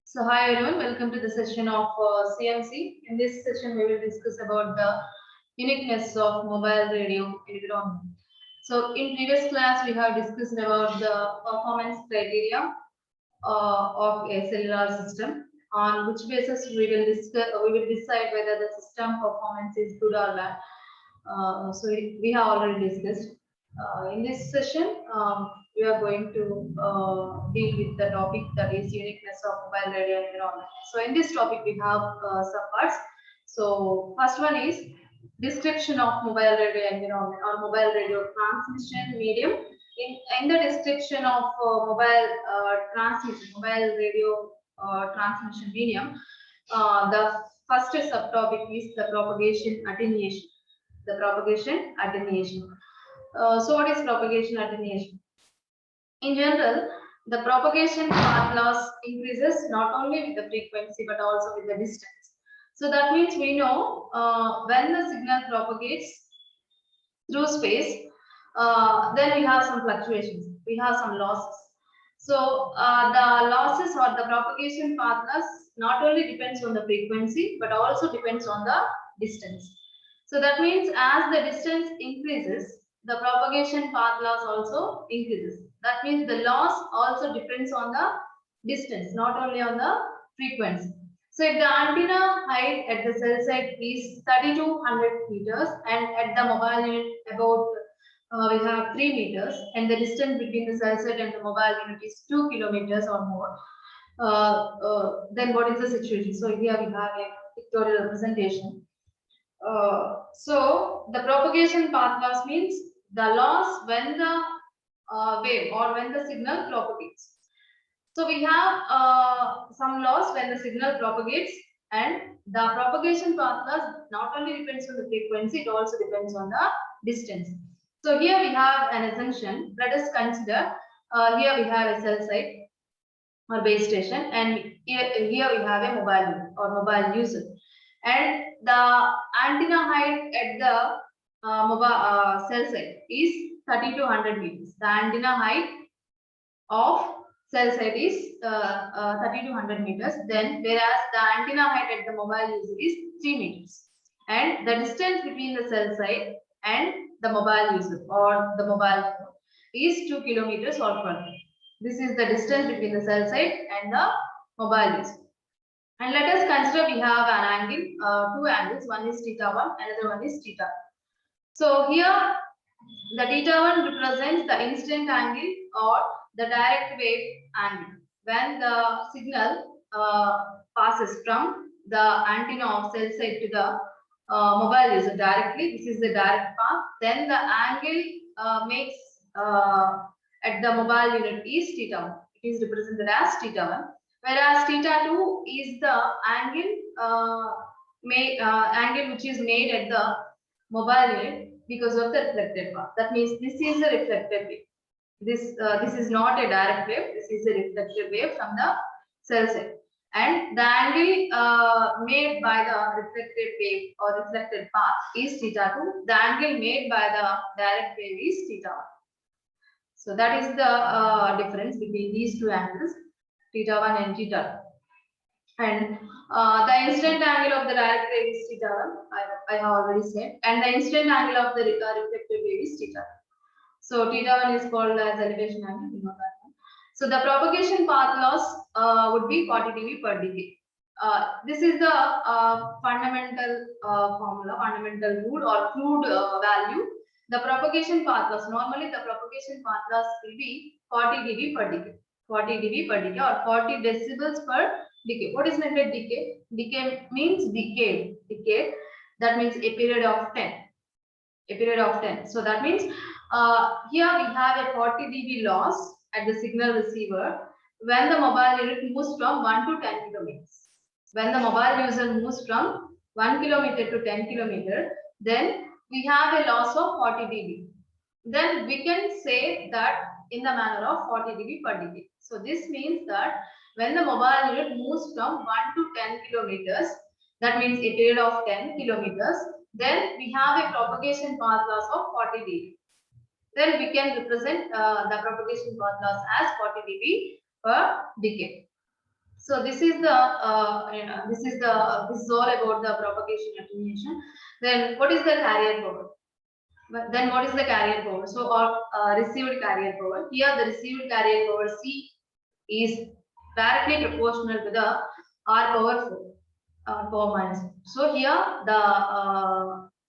So hi everyone, welcome to the session of CMC. In this session, we will discuss about the uniqueness of mobile radio environment. So in previous class, we have discussed about the performance criteria of a cellular system, on which basis we will decide whether the system performance is good or bad. So we have already discussed. In this session, we are going to deal with the topic that is uniqueness of mobile radio environment. So in this topic, we have some parts. So first one is description of mobile radio environment or mobile radio transmission medium. In the description of mobile radio transmission medium, the first subtopic is the propagation attenuation. The propagation attenuation. So what is propagation attenuation? In general, the propagation path loss increases not only with the frequency but also with the distance. So that means we know when the signal propagates through space, then we have some fluctuations, we have some losses. So the losses or the propagation path loss not only depends on the frequency but also depends on the distance. So that means as the distance increases, the propagation path loss also increases. That means the loss also depends on the distance, not only on the frequency. So if the antenna height at the cell site is 3200 meters and at the mobile unit about we have 3 meters and the distance between the cell site and the mobile unit is 2 kilometers or more, then what is the situation? So here we have a pictorial representation. So the propagation path loss means the loss when the wave or when the signal propagates. So we have some loss when the signal propagates, and the propagation path loss not only depends on the frequency, it also depends on the distance. So here we have an assumption. Let us consider here we have a cell site or base station, and here we have a mobile unit or mobile user, and the antenna height at the mobile cell site is 3200 meters. The antenna height of cell site is 3200 meters. Then whereas the antenna height at the mobile user is 3 meters, and the distance between the cell site and the mobile user or the mobile phone is 2 kilometers or further. This is the distance between the cell site and the mobile user. And let us consider we have an angle, two angles. One is theta 1, another one is theta. So here the theta 1 represents the instant angle or the direct wave angle. When the signal passes from the antenna of cell site to the mobile user directly, this is the direct path, then the angle makes at the mobile unit is theta 1. It is represented as theta 1. Whereas theta 2 is the angle which is made at the mobile unit because of the reflected path. That means this is a reflected wave. This is not a direct wave. This is a reflected wave from the cell site. And the angle made by the reflected wave or reflected path is theta 2. The angle made by the direct wave is theta 1. So that is the difference between these two angles, theta 1 and theta 2. And the incident angle of the direct wave is theta 1, I have already said, and the incident angle of the reflected wave is theta 2. So theta 1 is called as elevation angle, we know that one. So the propagation path loss would be 40 dB per decade. This is the fundamental formula, fundamental rule or crude value. The propagation path loss, normally the propagation path loss will be 40 dB per decade. 40 dB per decade or 40 decibels per decade. What is meant by decade? Decade means decade. Decade, that means a period of 10. A period of 10. So that means here we have a 40 dB loss at the signal receiver when the mobile unit moves from 1 to 10 kilometers. When the mobile user moves from 1 kilometer to 10 kilometer, then we have a loss of 40 dB. Then we can say that in the manner of 40 dB per decade. So this means that when the mobile unit moves from 1 to 10 kilometers, that means a period of 10 kilometers, then we have a propagation path loss of 40 dB. Then we can represent the propagation path loss as 40 dB per decade. So this is the this is all about the propagation attenuation. Then what is the carrier power? Then what is the carrier power? So or received carrier power. Here the received carrier power C is directly proportional to the R power 4, R power minus 4. So here the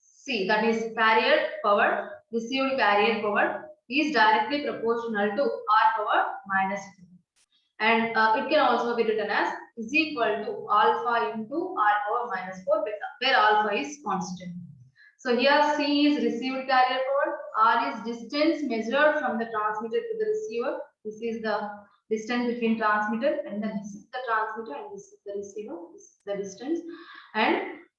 C, that is carrier power, received carrier power is directly proportional to R power minus 4. And it can also be written as is equal to alpha into R power minus 4 beta, where alpha is constant. So here C is received carrier power, R is distance measured from the transmitter to the receiver. This is the distance between transmitter, and then this is the transmitter and this is the receiver. This is the distance, and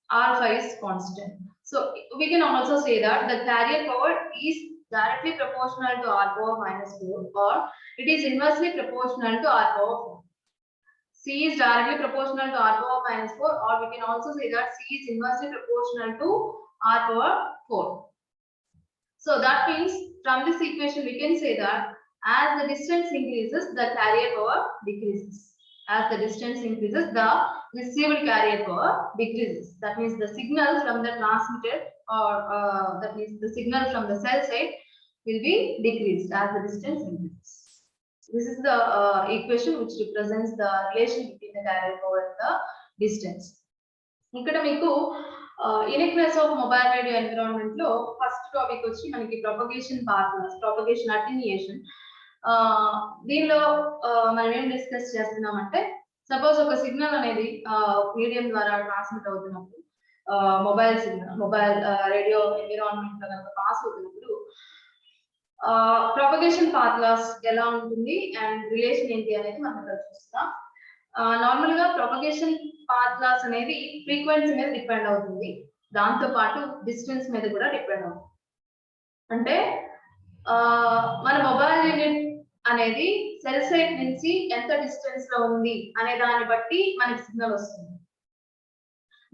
alpha is constant. So we can also say that the carrier power is directly proportional to R power minus 4, or it is inversely proportional to R power 4. C is directly proportional to R power minus 4, or we can also say that C is inversely proportional to R power 4. So that means from this equation we can say that as the distance increases, the carrier power decreases. As the distance increases, the received carrier power decreases. That means the signal from the transmitter, or that means the signal from the cell side will be decreased as the distance increases. This is the equation which represents the relation between the carrier power and the distance. ఇక్కడ మీకు uniqueness of mobile radio environment లో first topic వచ్చి మనకి propagation path loss, propagation attenuation. దీనిలో మనం ఏం discuss చేస్తున్నామంటే, suppose ఒక సిగ్నల్ అనేది మీడియం ద్వారా ట్రాన్స్మిట్ అవుతున్నప్పుడు, mobile signal mobile radio environment లో కనుక పాస్ అవుతున్నప్పుడు ప్రొపగేషన్ పాత్ లాస్ ఎలా ఉంటుంది అండ్ రిలేషన్ ఏంటి అనేది మనం ఇక్కడ చూస్తాం. నార్మల్ గా ప్రొపగేషన్ పాత్ లాస్ అనేది ఫ్రీక్వెన్సీ మీద డిపెండ్ అవుతుంది, దాంతో పాటు డిస్టెన్స్ మీద కూడా డిపెండ్ అవుతుంది. అంటే మన మొబైల్ యూనిట్ అనేది సెల్ సైట్ నుంచి ఎంత డిస్టెన్స్ లో ఉంది అనే దాన్ని బట్టి మనకి సిగ్నల్ వస్తుంది.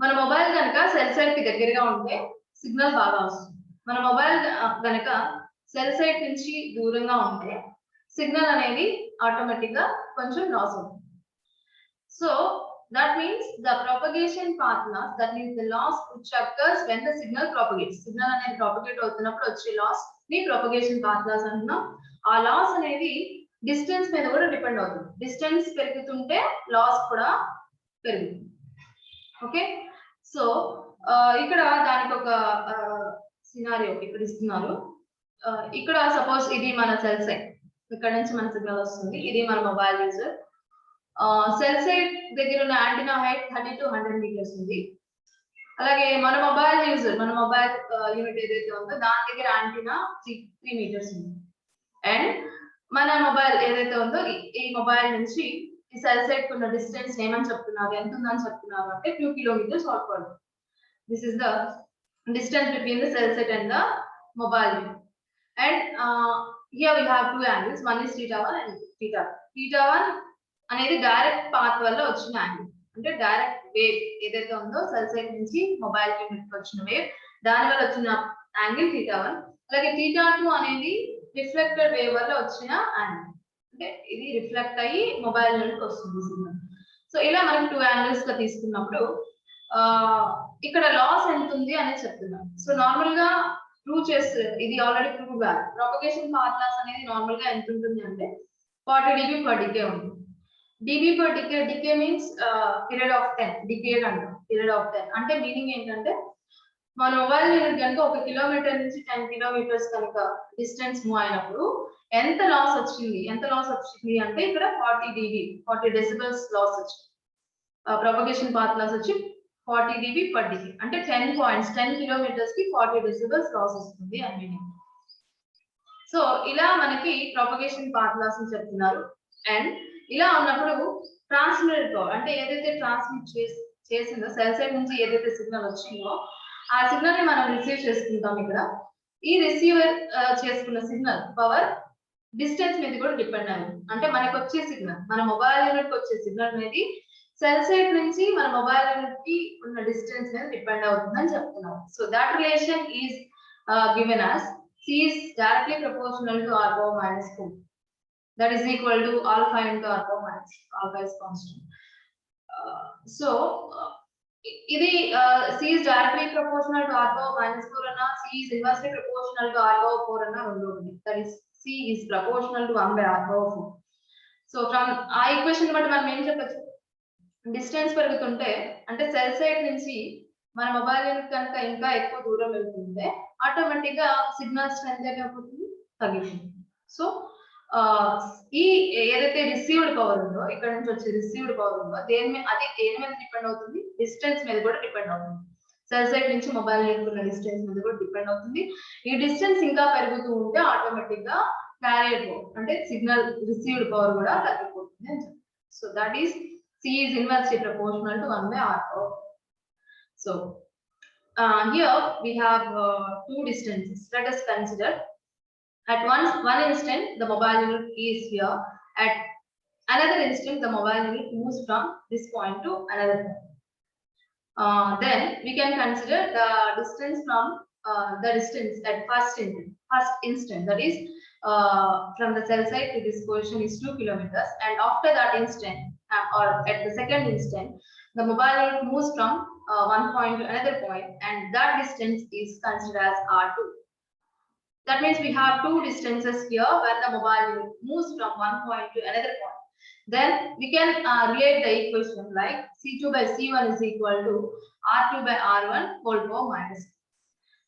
మన మొబైల్ కనుక సెల్ సైట్ కి దగ్గరగా ఉంటే సిగ్నల్ బాగా వస్తుంది. మన మొబైల్ కనుక సెల్ సైట్ నుంచి దూరంగా ఉంటే సిగ్నల్ అనేది ఆటోమేటిక్ గా కొంచెం లాస్ అవుతుంది. So that means the propagation path loss, that means the loss which occurs when the signal propagates. Signal అనేది propagate అవుతున్నప్పుడు వచ్చే లాస్ ని propagation path loss అంటున్నాం. ఆ లాస్ అనేది డిస్టెన్స్ మీద కూడా డిపెండ్ అవుతుంది. డిస్టెన్స్ పెరుగుతుంటే లాస్ కూడా పెరుగుతుంది. ఓకే, సో ఇక్కడ దానికి ఒక సినారియో ఇక్కడ ఇస్తున్నారు. ఇక్కడ సపోజ్ ఇది మన సెల్ సైట్, ఇక్కడ నుంచి మన సిగ్నల్ వస్తుంది, ఇది మన మొబైల్ యూజర్. సెల్ సైట్ దగ్గర ఉన్న యాంటీనా హైట్ 30 to 100 మీటర్స్ ఉంది. అలాగే మన మొబైల్ యూజర్, మన మొబైల్ యూనిట్ ఏదైతే ఉందో దాని దగ్గర యాంటీనా 3 మీటర్స్ ఉంది. అండ్ మన మొబైల్ ఏదైతే ఉందో ఈ మొబైల్ నుంచి ఈ సెల్ సైట్ ఉన్న డిస్టెన్స్ ఏమని చెప్తున్నారు, ఎంత ఉందని చెప్తున్నారు అంటే 2 kilometers or further. This is the distance between the cell site and the mobile unit. And here we have two angles, one is θ1 and θ2. θ1 అనేది డైరెక్ట్ పాత్ వల్ల వచ్చిన యాంగిల్, అంటే డైరెక్ట్ వేవ్ ఏదైతే ఉందో సెల్ సైట్ నుంచి mobile unit కి వచ్చిన wave, దాని వల్ల వచ్చిన యాంగిల్ θ1. అలాగే θ2 అనేది రిఫ్లెక్టెడ్ వేవ్ వల్ల వచ్చిన యాంగిల్, అంటే ఇది రిఫ్లెక్ట్ అయ్యి మొబైల్ యూనిట్ కి వస్తుంది సిగ్నల్. సో ఇలా మనం 2 యాంగిల్స్ గా తీసుకున్నప్పుడు ఇక్కడ లాస్ ఎంత ఉంది అనేది చెప్తున్నాం. సో నార్మల్ గా ప్రూవ్ చేస్తే ఇది ఆల్రెడీ ప్రూవ్ కాదు. ప్రొపగేషన్ పాత్ లాస్ అనేది నార్మల్ గా ఎంత ఉంటుంది అంటే 40 dB per decade ఉంటుంది. dB per decade, decade means period of 10, decade అంటాం, period of 10 అంటే మీనింగ్ ఏంటంటే మన మొబైల్ యూనిట్ కనుక 1 కిలోమీటర్ నుంచి 10 kilometers కనుక డిస్టెన్స్ మూవ్ అయినప్పుడు ఎంత లాస్ వచ్చింది అంటే ఇక్కడ 40 dB 40 decibels లాస్ వచ్చింది. ప్రొపగేషన్ పాత్ లాస్ వచ్చి 40 dB per decade, అంటే 10 points 10 kilometers కి 40 decibels లాస్ వస్తుంది అని మీనింగ్. సో ఇలా మనకి ప్రొపగేషన్ పాత్ లాస్ అని చెప్తున్నారు. అండ్ ఇలా ఉన్నప్పుడు ట్రాన్స్మిటర్ పవర్, అంటే ఏదైతే ట్రాన్స్మిట్ చేసిందో సెల్ సైట్ నుంచి ఏదైతే సిగ్నల్ వచ్చిందో ఆ సిగ్నల్ ని మనం రిసీవ్ చేసుకుంటాం. ఇక్కడ ఈ రిసీవర్ చేసుకున్న సిగ్నల్ పవర్ డిస్టెన్స్ మీద కూడా డిపెండ్ అయ్యింది. అంటే మనకు వచ్చే సిగ్నల్, మన మొబైల్ యూనిట్ కి వచ్చే సిగ్నల్ అనేది సెల్ సైట్ నుంచి మన మొబైల్ యూనిట్ కి ఉన్న డిస్టెన్స్ మీద డిపెండ్ అవుతుందని చెప్తున్నాం. So that relation is given as C is directly proportional to R power minus 4. that is equal to alpha into alpha minus alpha is constant. C is directly proportional to R power minus 4 and C is inversely proportional to R power 4 and that is C is proportional to 1 by R power 4. So from ఆ equation బట్టి మనం ఏం చెప్పొచ్చు, distance పెరుగుతుంటే అంటే cell side నుంచి మన mobile కనుక ఇంకా ఎక్కువ దూరం వెళ్తుంటే ఆటోమేటిక్ గా సిగ్నల్ స్ట్రెంత్ ఏమైపోతుంది, తగ్గిపోతుంది. సో ఈ ఏదైతే రిసీవ్డ్ పవర్ ఉందో, ఇక్కడ నుంచి వచ్చే రిసీవ్డ్ పవర్ ఉందో దేని మీద, అది దేని మీద డిపెండ్ అవుతుంది, డిస్టెన్స్ మీద కూడా డిపెండ్ అవుతుంది. సెల్ సైడ్ నుంచి మొబైల్ ఉన్న డిస్టెన్స్ మీద కూడా డిపెండ్ అవుతుంది. ఈ డిస్టెన్స్ ఇంకా పెరుగుతూ ఉంటే ఆటోమేటిక్ గా క్యారియర్ పవర్ అంటే సిగ్నల్ రిసీవ్డ్ పవర్ కూడా తగ్గిపోతుంది అని చెప్పారు. So that is C is inversely proportional to 1 by R power. So here we have two distances. Let us consider. At one instant the mobile unit is here. At another instant the mobile unit moves from this point to another point. Then we can consider the distance from the distance at first instant, that is from the cell site to this position is 2 kilometers, and after that instant or at the second instant the mobile unit moves from one point to another point, and that distance is considered as R2. That means we have two distances here when the mobile unit moves from one point to another point. Then we can relate the equation like C2 by C1 is equal to R2 by R1 whole power minus.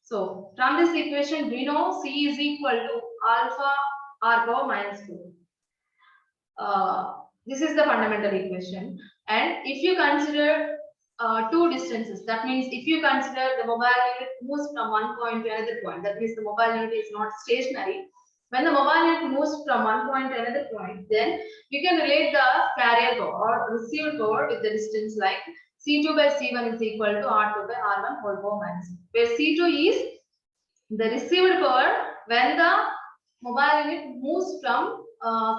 So from this equation we know C is equal to alpha R power minus 4. This is the fundamental equation, and if you consider two distances, that means if you consider the mobile unit moves from one point to another point, that means the mobile unit is not stationary. When the mobile unit moves from one point to another point, then you can relate the carrier power or received power with the distance like C2 by C1 is equal to R2 by R1 whole power minus, where C2 is the received power when the mobile unit moves from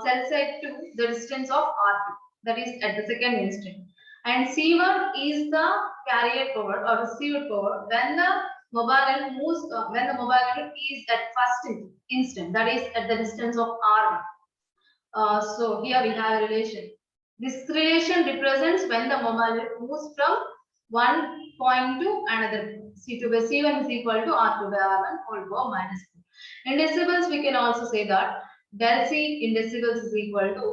cell site to the distance of R2, that is at the second instant, and C1 is the carrier power or received power when the mobile unit moves when the mobile unit is at first instant, that is at the distance of R1. So here we have a relation. This relation represents when the mobile unit moves from one point to another point. C2 by C1 is equal to R2 by R1 whole power minus 4. In decibels we can also say that del C in decibels is equal to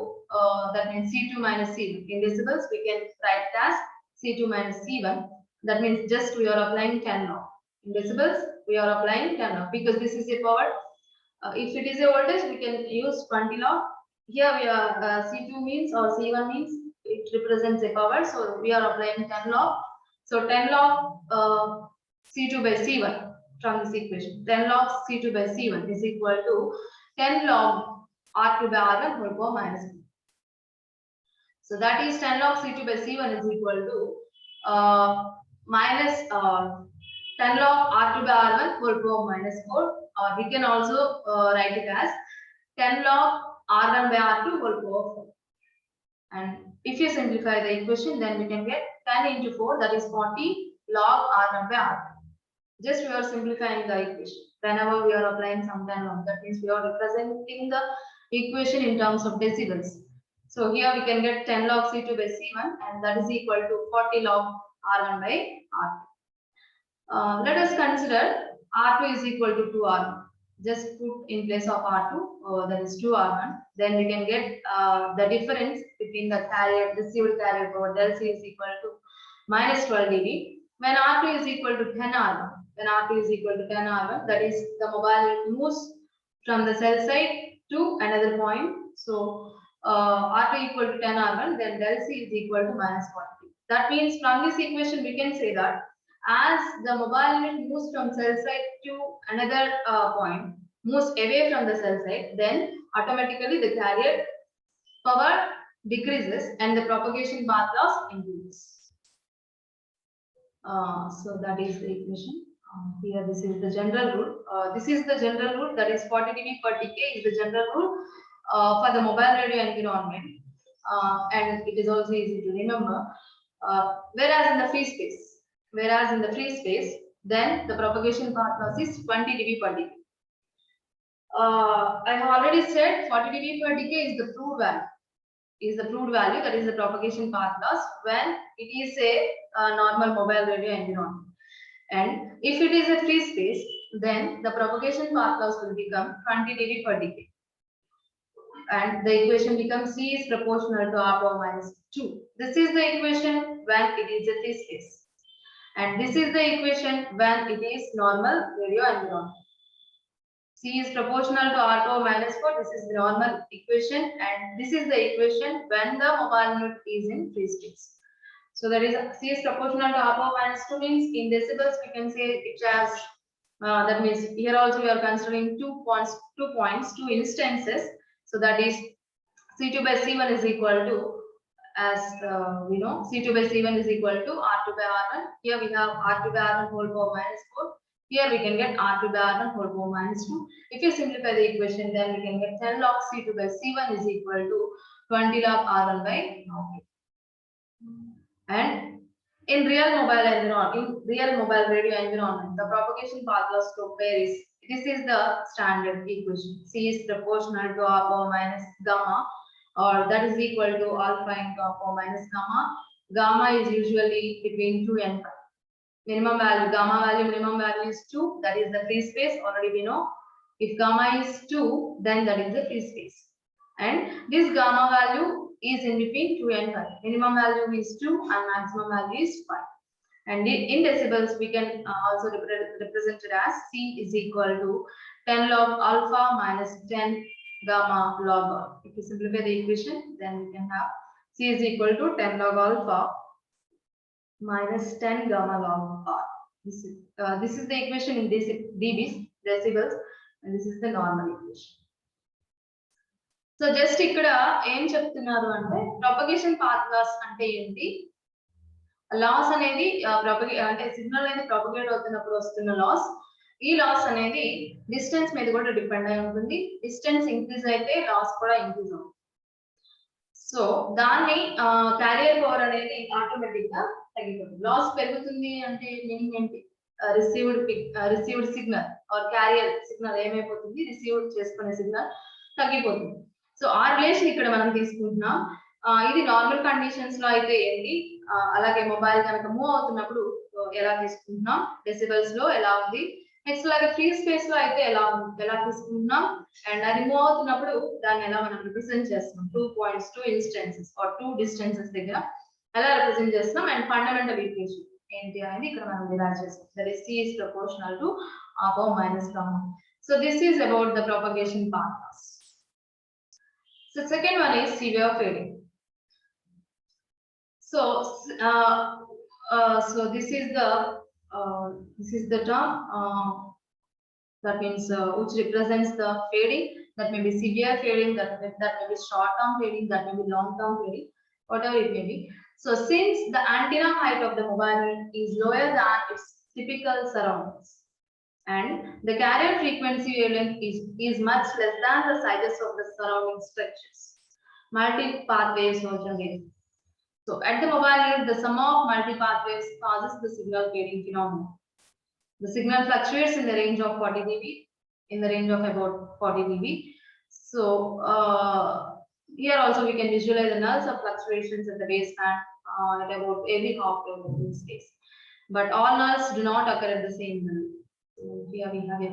that means C2 minus C1. In decibels we can write it as C2 minus C1. That means just we are applying 10 log. In decibels we are applying 10 log because this is a power. If it is a voltage we can use 20 log. Here we are C2 means or C1 means it represents a power, so we are applying 10 log. So 10 log C2 by C1 from this equation. 10 log C2 by C1 is equal to 10 log R2 by R1 whole power minus 1. So that is 10 log C2 by C1 is equal to minus 10 log R2 by R1 whole power minus 4, or we can also write it as 10 log R1 by R2 whole power 4. And if you simplify the equation, then we can get 10 into 4, that is 40 log R1 by R2. Just we are simplifying the equation. Whenever we are applying some 10 log, that means we are representing the equation in terms of decibels. So here we can get 10 log C2 by C1, and that is equal to 40 log R1 by R2. Let us consider R2 is equal to 2R1. Just put in place of R2, that is 2R1. Then we can get the difference between the carrier, received carrier power del C is equal to minus 12 dB. When R2 is equal to 10R1, when R2 is equal to 10R1, that is the mobile moves from the cell site to another point. So R2 equal to 10R1, then del C is equal to minus 40. That means from this equation we can say that as the mobile unit moves from cell site to another point, moves away from the cell site, then automatically the carrier power decreases and the propagation path loss increases. So that is the equation. Here this is the general rule. This is the general rule, that is 40 dB per decay is the general rule for the mobile radio environment, and it is also easy to remember. Whereas in the free space, then the propagation path loss is 20 dB per decay. I have already said 40 dB per decay is the proved value. That is the propagation path loss when it is a normal mobile radio environment. And if it is a free space, then the propagation path loss will become 20 dB per decay. And the equation becomes C is proportional to R power minus 2. This is the equation when it is a free space. And this is the equation when it is normal radio environment. C is proportional to R power minus 4. This is the normal equation, and this is the equation when the mobile unit is in free space. So that is C is proportional to R power minus 2 means in decibels we can say it as that means here also we are considering 2 instances. So that is C2 by C1 is equal to, as we know, C2 by C1 is equal to R2 by R1. Here we have R2 by R1 whole power minus 4. Here we can get R2 by R1 whole power minus 2. If you simplify the equation, then we can get 10 log C2 by C1 is equal to 20 log R1 by R2. And in real mobile radio environment, the propagation path loss slope varies. This is the standard equation. C is proportional to R power minus gamma, or that is equal to alpha into R power minus gamma. Gamma is usually between 2 and 5. Minimum value, gamma value, minimum value is 2. That is the free space. Already we know. If gamma is 2, then that is the free space. And this gamma value is in between 2 and 5. Minimum value is 2 and maximum value is 5. And in decibels, we can also represent it as C is equal to 10 log alpha minus 10 gamma log R. If you simplify the equation, then we can have C is equal to 10 log alpha minus 10 gamma log R. This is the equation in decibels, and this is the normal equation. So just ikkada em cheptunnaru ante propagation path loss ante enti, loss అనేది అంటే signal అనేది propagate అవుతున్నప్పుడు వస్తున్న loss. ఈ loss అనేది distance మీద కూడా depend అయి ఉంటుంది. డిస్టెన్స్ ఇంక్రీజ్ అయితే లాస్ కూడా ఇంక్రీజ్ అవుతుంది. సో దాన్ని క్యారియర్ పవర్ అనేది ఆటోమేటిక్ గా తగ్గిపోతుంది. లాస్ పెరుగుతుంది అంటే మీనింగ్ ఏంటి? Received signal are carrier signal ఏమైపోతుంది? రిసీవ్డ్ చేసుకునే సిగ్నల్ తగ్గిపోతుంది. సో ఆ రిలేషన్ ఇక్కడ మనం తీసుకుంటున్నాం. ఇది నార్మల్ కండిషన్స్ లో అయితే ఏంటి, అలాగే మొబైల్ కనుక మూవ్ అవుతున్నప్పుడు ఎలా తీసుకుంటున్నాం, డెసిబెల్స్ లో ఎలా ఉంది, నెక్స్ట్ అలాగే ఫ్రీ స్పేస్ లో అయితే ఎలా తీసుకుంటున్నాం, అండ్ అది మూవ్ అవుతున్నప్పుడు దాన్ని ఎలా మనం రిప్రజెంట్ చేస్తున్నాం, 2 points 2 instances ఆర్ 2 distances దగ్గర ఎలా రిప్రజెంట్ చేస్తున్నాం, అండ్ ఫండమెంటల్ ఈక్వేషన్ ఏంటి అనేది ఇక్కడ మనం డిరైవ్ చేస్తాం. That is C is proportional to R power minus gamma. So this is about the propagation path loss. So second one is severe fading. So this is the term that means which represents the fading. That may be severe fading, that may be short term fading, that may be long term fading, whatever it may be. So since the antenna height of the mobile unit is lower than its typical surroundings, and the carrier frequency wavelength is much less than the sizes of the surrounding structures, multi-path waves are generated. So at the mobile unit, the sum of multi-path waves causes the signal fading phenomenon. The signal fluctuates in the range of 40 dB, in the range of about 40 dB. So here also we can visualize the nulls of fluctuations at the baseband at about every half wave in space. But all nulls do not occur at the same level. So here we have a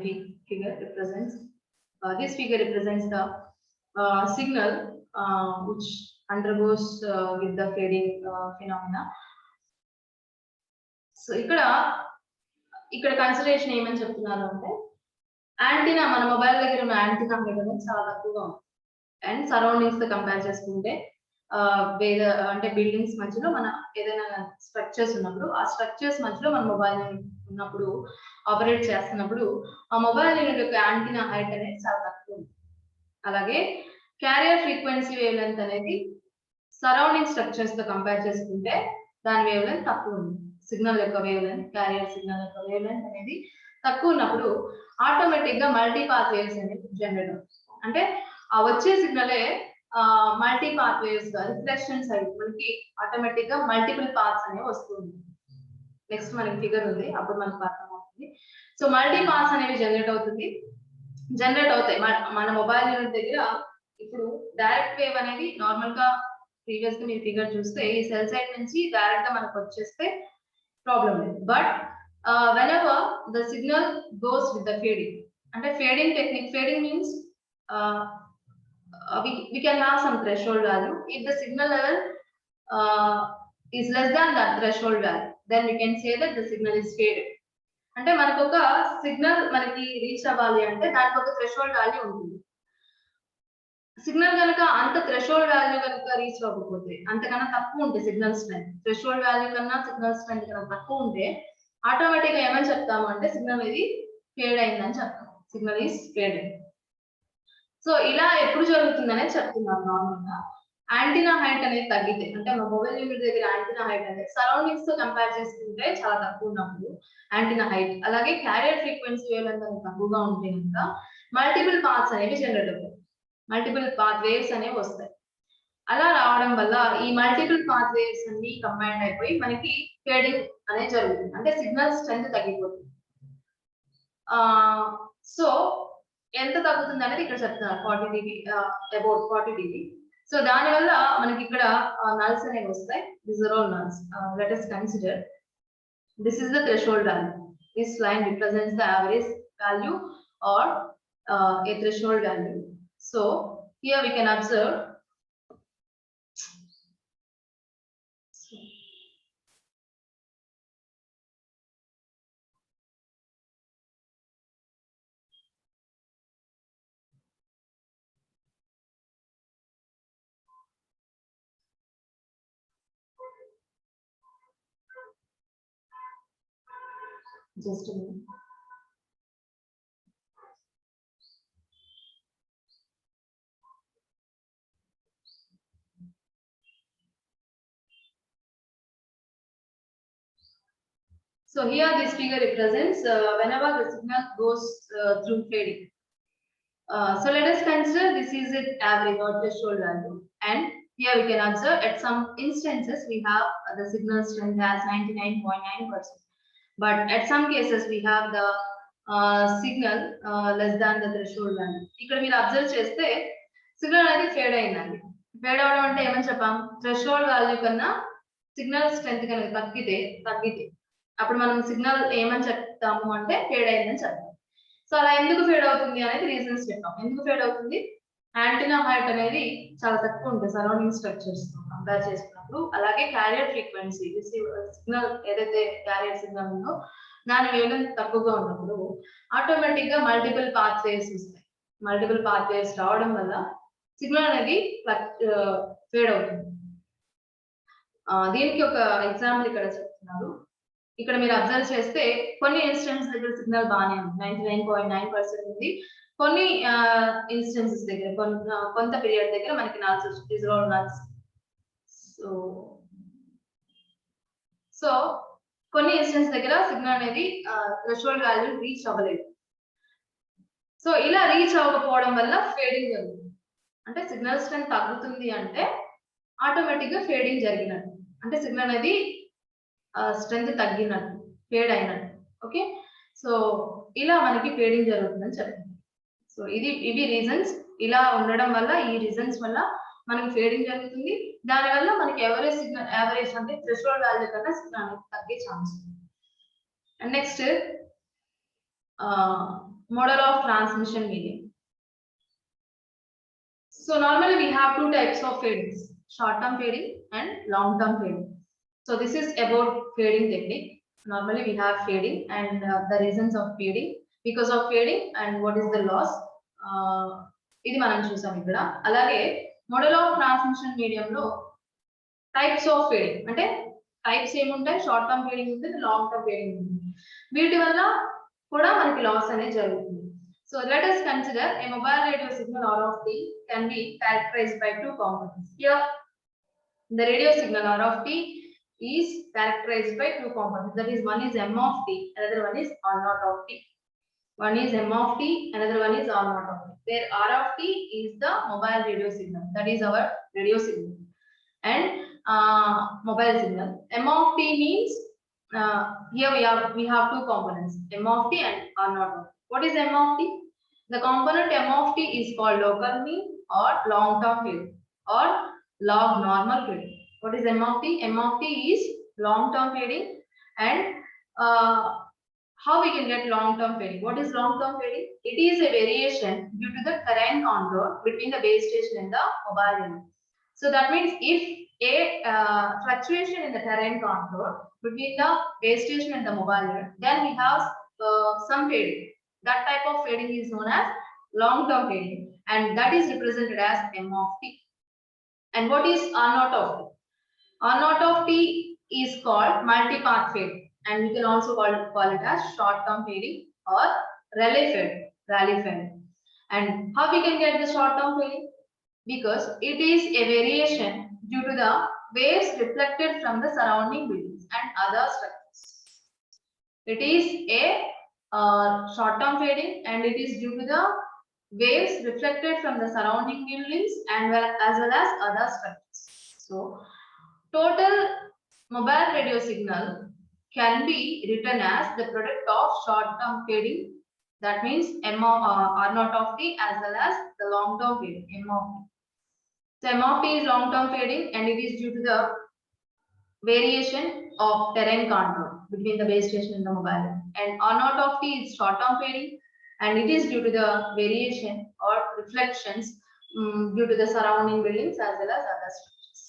figure represents. This figure represents the signal which undergoes with the fading phenomena. So ఇక్కడ consideration ఏమని చెప్తున్నారు అంటే, antenna మన mobile దగ్గర ఉన్న antenna అనేది చాలా తక్కువగా ఉంది. అండ్ సరౌండింగ్స్ తో కంపేర్ చేసుకుంటే అంటే బిల్డింగ్స్ మధ్యలో మన ఏదైనా స్ట్రక్చర్స్ ఉన్నప్పుడు, ఆ స్ట్రక్చర్స్ మధ్యలో మన మొబైల్ ఉన్నప్పుడు ఆపరేట్ చేస్తున్నప్పుడు ఆ మొబైల్ యూనిట్ యొక్క యాంటీనా హైట్ అనేది చాలా తక్కువ ఉంది. అలాగే క్యారియర్ ఫ్రీక్వెన్సీ వేవ్ లెంత్ అనేది సరౌండింగ్ స్ట్రక్చర్స్ తో కంపేర్ చేసుకుంటే దాని వేవ్ లెంత్ తక్కువ ఉంది. సిగ్నల్ యొక్క వేవ్ లెంత్, క్యారియర్ సిగ్నల్ యొక్క వేవ్ లెంత్ అనేది తక్కువ ఉన్నప్పుడు ఆటోమేటిక్ గా మల్టీ పాత్ వేవ్స్ అనేది జనరేట్ అవుతుంది. అంటే ఆ వచ్చే సిగ్నలే మల్టీ పాత్ వేవ్స్ గా రిఫ్లెక్షన్స్ అయ్యి మనకి ఆటోమేటిక్ గా మల్టిపుల్ పాత్స్ అనేవి వస్తుంది. నెక్స్ట్ మనకి ఫిగర్ ఉంది, అప్పుడు మనకు అర్థం అవుతుంది. సో మల్టీ పాత్స్ అనేవి జనరేట్ అవుతుంది. జనరేట్ అవుతాయి మన మొబైల్ యూనిట్ దగ్గర. ఇప్పుడు డైరెక్ట్ వేవ్ అనేది నార్మల్ గా ప్రీవియస్ గా మీరు ఫిగర్ చూస్తే ఈ సెల్ సైడ్ నుంచి డైరెక్ట్ గా మనకు వచ్చేస్తే ప్రాబ్లం లేదు. But whenever the signal goes with the fading, అంటే fading technique, fading means we can have some threshold value. If the signal level is less than that threshold value, then we can say that the signal is faded. అంటే మనకు ఒక signal మనకి reach అవ్వాలి అంటే దానికి ఒక threshold value ఉంటుంది. Signal కనుక అంత థ్రెషోల్డ్ వాల్యూ కనుక రీచ్ అవ్వకపోతే, అంతకన్నా తక్కువ ఉంటే సిగ్నల్ స్ట్రెంత్, థ్రెషోల్డ్ వాల్యూ కన్నా సిగ్నల్ స్ట్రెంత్ కన్నా తక్కువ ఉంటే ఆటోమేటిక్ గా ఏమని చెప్తాము అంటే సిగ్నల్ ఇది ఫేడ్ అయిందని చెప్తాం. Signal is faded. సో ఇలా ఎప్పుడు జరుగుతుంది అనేది చెప్తున్నాను. నార్మల్ గా యాంటీనా హైట్ అనేది తగ్గితే, అంటే మా మొబైల్ యూనిట్ దగ్గర యాంటీనా హైట్ అనేది సరౌండింగ్స్ తో కంపేర్ చేసుకుంటే చాలా తక్కువ ఉన్నప్పుడు యాంటీనా హైట్, అలాగే క్యారియర్ ఫ్రీక్వెన్సీ వేవ్ లెంత్ అనేది తక్కువగా ఉంటే కనుక మల్టిపుల్ పాత్స్ అనేవి జనరేట్ అవుతాయి, మల్టిపుల్ పాత్ వేవ్స్ అనేవి వస్తాయి. అలా రావడం వల్ల ఈ మల్టిపుల్ పాత్ వేవ్స్ అన్ని కంబైండ్ అయిపోయి మనకి ఫేడింగ్ అనేది జరుగుతుంది, అంటే సిగ్నల్ స్ట్రెంత్ తగ్గిపోతుంది. సో ఎంత తగ్గుతుంది అనేది ఇక్కడ చెప్తున్నారు, 40 dB, అబౌట్ 40 dB. సో దాని వల్ల మనకి ఇక్కడ నల్స్ అనేవి వస్తాయి. These are all nulls. Let us consider this is the threshold value. This line represents the average value or a threshold value. So here we can observe just a minute. So here this figure represents whenever the signal goes through fading. So let us consider this is an average or threshold value, and here we can observe at some instances we have the signal strength as 99.9%, but at some cases we have the signal less than the threshold value. ఇక్కడ మీరు observe చేస్తే signal అనేది fade అయిందండి. Fade అవడం అంటే ఏమని చెప్పాం, threshold value కన్నా సిగ్నల్ స్ట్రెంత్ కనుక తగ్గితే అప్పుడు మనం సిగ్నల్ ఏమని చెప్తాము అంటే ఫేడ్ అయిందని చెప్తాం. సో అలా ఎందుకు ఫేడ్ అవుతుంది అనేది రీజన్స్ చెప్పాం. ఎందుకు ఫేడ్ అవుతుంది, యాంటీనా హైట్ అనేది చాలా తక్కువ ఉంటుంది సరౌండింగ్ స్ట్రక్చర్స్ తో కంపేర్ చేసుకున్నప్పుడు, అలాగే క్యారియర్ ఫ్రీక్వెన్సీ, సిగ్నల్ ఏదైతే క్యారియర్ సిగ్నల్ ఉందో దాని వేవ్ లెంత్ తక్కువగా ఉన్నప్పుడు ఆటోమేటిక్ గా మల్టిపుల్ పాత్ వేవ్స్ వస్తాయి. మల్టిపుల్ పాత్ వేవ్స్ రావడం వల్ల సిగ్నల్ అనేది ఫేడ్ అవుతుంది. దీనికి ఒక ఎగ్జాంపుల్ ఇక్కడ చెప్తున్నారు. ఇక్కడ మీరు అబ్జర్వ్ చేస్తే కొన్ని ఇన్స్టెన్స్ దగ్గర సిగ్నల్ బాగానే ఉంది, 99.9% ఉంది. కొన్ని ఇన్స్టెన్సెస్ దగ్గర కొంత పీరియడ్ దగ్గర మనకి నల్స్. సో కొన్ని ఇన్స్టెన్స్ దగ్గర సిగ్నల్ అనేది థ్రెషోల్డ్ వాల్యూ రీచ్ అవ్వలేదు. సో ఇలా రీచ్ అవ్వకపోవడం వల్ల ఫేడింగ్ జరుగుతుంది. అంటే సిగ్నల్ స్ట్రెంత్ తగ్గుతుంది అంటే ఆటోమేటిక్ గా ఫేడింగ్ జరిగినట్టు, అంటే సిగ్నల్ అనేది స్ట్రెంత్ తగ్గినట్టు, ఫేడ్ అయినట్టు. ఓకే, సో ఇలా మనకి ఫేడింగ్ జరుగుతుందని చెప్తుంది. సో ఇవి రీజన్స్. ఇలా ఉండడం వల్ల, ఈ రీజన్స్ వల్ల మనకి ఫేడింగ్ జరుగుతుంది. దానివల్ల మనకి యావరేజ్ అంటే థ్రెషోల్డ్ వాల్యూ కన్నా సిగ్నల్ అనేది తగ్గే ఛాన్స్ ఉంది. And next model of transmission medium. So normally we have two types of fadings, short term fading and long term fading. So this is about fading technique. Normally we have fading and the reasons of fading, because of fading and what is the loss. ఇది మనం చూసాం ఇక్కడ. అలాగే model of transmission medium లో types of fading, అంటే types ఏముంటాయి, short term fading ఉంటుంది, long term fading ఉంటుంది. వీటి వల్ల కూడా మనకి లాస్ అనేది జరుగుతుంది. So let us consider a mobile radio signal R of t can be characterized by two components. Here the radio signal R of t is characterized by two components. That is, one is M of t, another one is R naught of t. One is M of t, another one is R naught of t. Where R of t is the mobile radio signal, that is our radio signal, and mobile signal. M of t means here we have two components, M of t and R naught of t. What is M of t? The component m of t is called local mean or long-term fading or log normal fading. What is m of t? M of t is long-term fading, and how we can get long-term fading? What is long-term fading? It is a variation due to the terrain contour between the base station and the mobile unit. So that means if a fluctuation in the terrain contour between the base station and the mobile unit, then we have some fading. That type of fading is known as long-term fading, and that is represented as m of t. And what is r naught of t? R naught of t is called multi-path fading, and we can also call it as short-term fading or rally fading. And how we can get the short-term fading? Because it is a variation due to the waves reflected from the surrounding buildings and other structures. It is a short-term fading, and it is due to the waves reflected from the surrounding buildings and as well as other structures. So, total mobile radio signal can be written as the product of short-term fading. That means R naught of t as well as the long-term fading M of t. So M of t is long-term fading, and it is due to the variation of terrain contour between the base station and the mobile unit. And R naught of t is short-term fading, and it is due to the variation or reflections due to the surrounding buildings as well as other structures.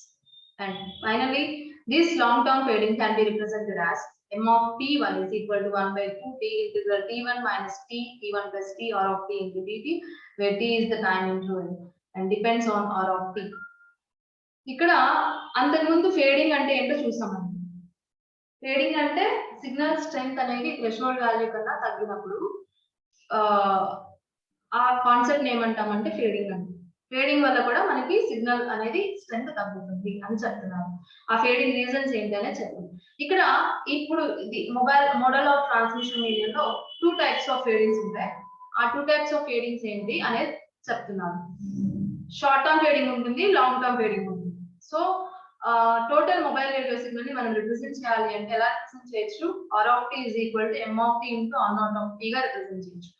And finally, this long-term fading can be represented as m of t1 is equal to 1 by 2 t integral t1 minus t1 plus t r of t into dt, where t is the time interval and depends on r of t. ఇక్కడ అంతకుముందు fading అంటే ఏంటో చూసామండి. Fading అంటే signal strength అనేది threshold value కన్నా తగ్గినప్పుడు ఆ కాన్సెప్ట్ ఏమంటామంటే ఫేడింగ్ అంటే. ఫేడింగ్ వల్ల కూడా మనకి సిగ్నల్ అనేది స్ట్రెంగ్త్ తగ్గుతుంది అని చెప్తున్నారు. ఆ ఫేడింగ్ రీజన్స్ ఏంటి అనేది చెప్పండి. ఇక్కడ ఇప్పుడు ఇది మోడల్ ఆఫ్ ట్రాన్స్మిషన్ మీడియాలో 2 టైప్స్ ఆఫ్ ఫేడింగ్స్ ఉంటాయి. ఆ 2 టైప్స్ ఆఫ్ ఫేడింగ్స్ ఏంటి అనేది చెప్తున్నారు. షార్ట్ టర్మ్ ఫేడింగ్ ఉంటుంది, లాంగ్ టర్మ్ ఫేడింగ్ ఉంటుంది. So total mobile radio signal ని మనం రిప్రజెంట్ చేయాలి అంటే ఎలా రిప్రజెంట్ చేయొచ్చు? r of t is equal to m of t into r naught of t గా రిప్రజెంట్ చేయొచ్చు.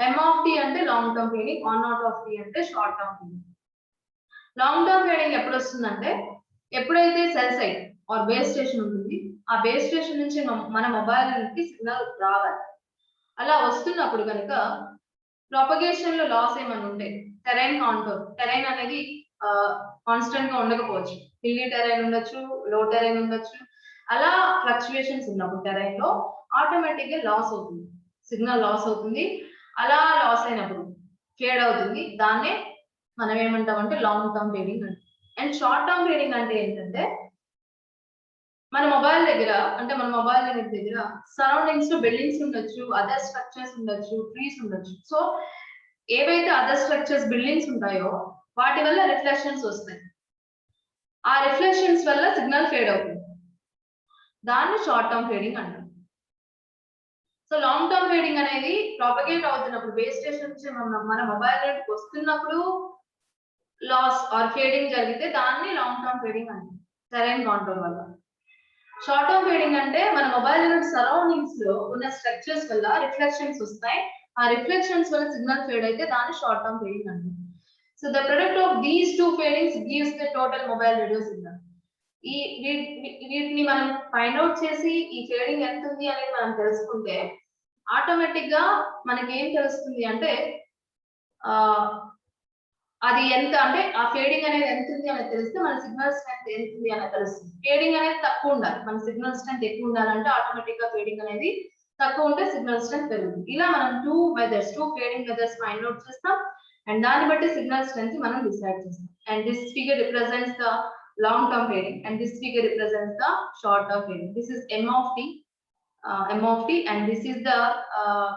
m of t అంటే long term fading, r naught of t అంటే short term fading. Long term fading ఎప్పుడు వస్తుందంటే ఎప్పుడైతే cell site or base station ఉంటుంది, ఆ base station నుంచి మన మొబైల్ కి సిగ్నల్ రావాలి. అలా వస్తున్నప్పుడు కనుక ప్రాపగేషన్ లో లాస్ ఏమైనా ఉంటే టెరైన్ కాంటోర్, టెరైన్ అనేది కాన్స్టెంట్ గా ఉండకపోవచ్చు, హిల్లీ టెరైన్ ఉండొచ్చు, లో టెరైన్ ఉండొచ్చు. అలా ఫ్లక్చుయేషన్స్ ఉన్నప్పుడు టెరైన్ లో ఆటోమేటిక్ గా లాస్ అవుతుంది, సిగ్నల్ లాస్ అవుతుంది. అలా లాస్ అయినప్పుడు ఫేడ్ అవుతుంది. దాన్నే మనం ఏమంటామంటే లాంగ్ టర్మ్ ఫేడింగ్ అంటే. అండ్ షార్ట్ టర్మ్ ఫేడింగ్ అంటే ఏంటంటే మన మొబైల్ దగ్గర అంటే మన మొబైల్ దగ్గర సరౌండింగ్స్ లో బిల్డింగ్స్ ఉండొచ్చు, అదర్ స్ట్రక్చర్స్ ఉండొచ్చు, ట్రీస్ ఉండొచ్చు. సో ఏవైతే అదర్ స్ట్రక్చర్స్ బిల్డింగ్స్ ఉంటాయో వాటి వల్ల రిఫ్లెక్షన్స్ వస్తాయి. ఆ రిఫ్లెక్షన్స్ వల్ల సిగ్నల్ ఫేడ్ అవుతుంది. దాన్ని షార్ట్ టర్మ్ ఫేడింగ్ అంటారు. సో లాంగ్ టర్మ్ ఫేడింగ్ అనేది ప్రాపగేట్ అవుతున్నప్పుడు బేస్ స్టేషన్ నుంచి మన మొబైల్ నెట్కి వస్తున్నప్పుడు లాస్ ఆర్ ఫేడింగ్ జరిగితే దాన్ని లాంగ్ టర్మ్ ఫేడింగ్ అంటారు, టెరైన్ కాంటోర్ వల్ల. షార్ట్ టర్మ్ ఫేడింగ్ అంటే మన మొబైల్ యూనిట్ సరౌండింగ్స్ లో ఉన్న స్ట్రక్చర్స్ వల్ల రిఫ్లెక్షన్స్ వస్తాయి. ఆ రిఫ్లెక్షన్స్ వల్ల సిగ్నల్ ఫేడ్ అయితే దాన్ని షార్ట్ టర్మ్ ఫేడింగ్ అంటారు. So the product of these two fadings gives the total mobile radio signal. ఈ వీటిని మనం ఫైండ్ అవుట్ చేసి ఈ ఫేడింగ్ ఎంత ఉంది అనేది మనం తెలుసుకుంటే ఆటోమేటిక్ గా మనకి ఏం తెలుస్తుంది అంటే అది ఎంత అంటే ఆ ఫేడింగ్ అనేది ఎంత ఉంది అనేది తెలిస్తే మన సిగ్నల్ స్ట్రెంత్ ఎంత ఉంది అనేది తెలుస్తుంది. ఫేడింగ్ అనేది తక్కువ ఉండాలి, మన సిగ్నల్ స్ట్రెంత్ ఎక్కువ ఉండాలంటే ఆటోమేటిక్ గా ఫేడింగ్ అనేది తక్కువ ఉంటే సిగ్నల్ స్ట్రెంత్ పెరుగుతుంది. ఇలా మనం two fading methods find out చేస్తాం, and దాన్ని బట్టి సిగ్నల్ స్ట్రెంత్ మనం డిసైడ్ చేస్తాం. And this figure represents the long term fading and this figure represents the short term fading. This is m of t and this is the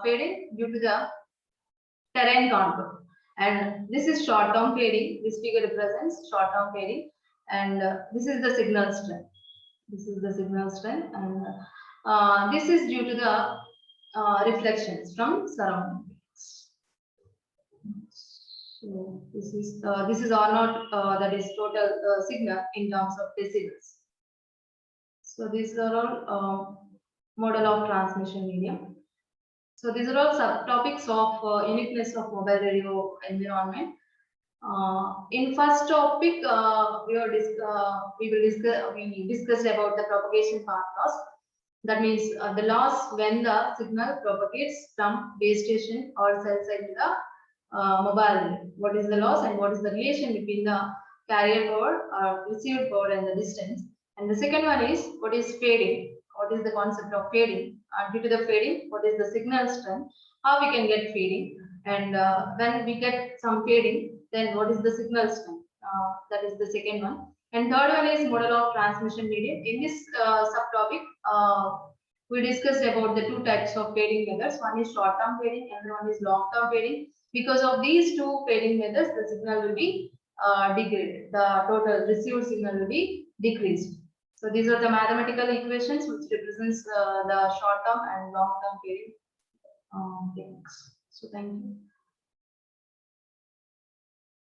fading due to the terrain contour, and this is short term fading. This figure represents short term fading, and this is the signal strength. This is the signal strength, and this is due to the reflections from surrounding. So this is R naught, that is total signal in terms of decibels. So these are all model of transmission medium. So these are all subtopics of uniqueness of mobile radio environment. In first topic, we discussed about the propagation path loss. That means the loss when the signal propagates from base station or cell site to the mobile. What is the loss and what is the relation between the carrier power or received power and the distance? And the second one is what is fading? What is the concept of fading? Due to the fading, what is the signal strength? How we can get fading? And when we get some fading, then what is the signal strength? That is the second one. And third one is model of transmission medium. In this subtopic, we discussed about the two types of fading methods. One is short-term fading and one is long-term fading. Because of these two fading methods, the signal will be degraded. The total received signal will be decreased. So these are the mathematical equations which represents the short-term and long-term fading techniques. So thank you.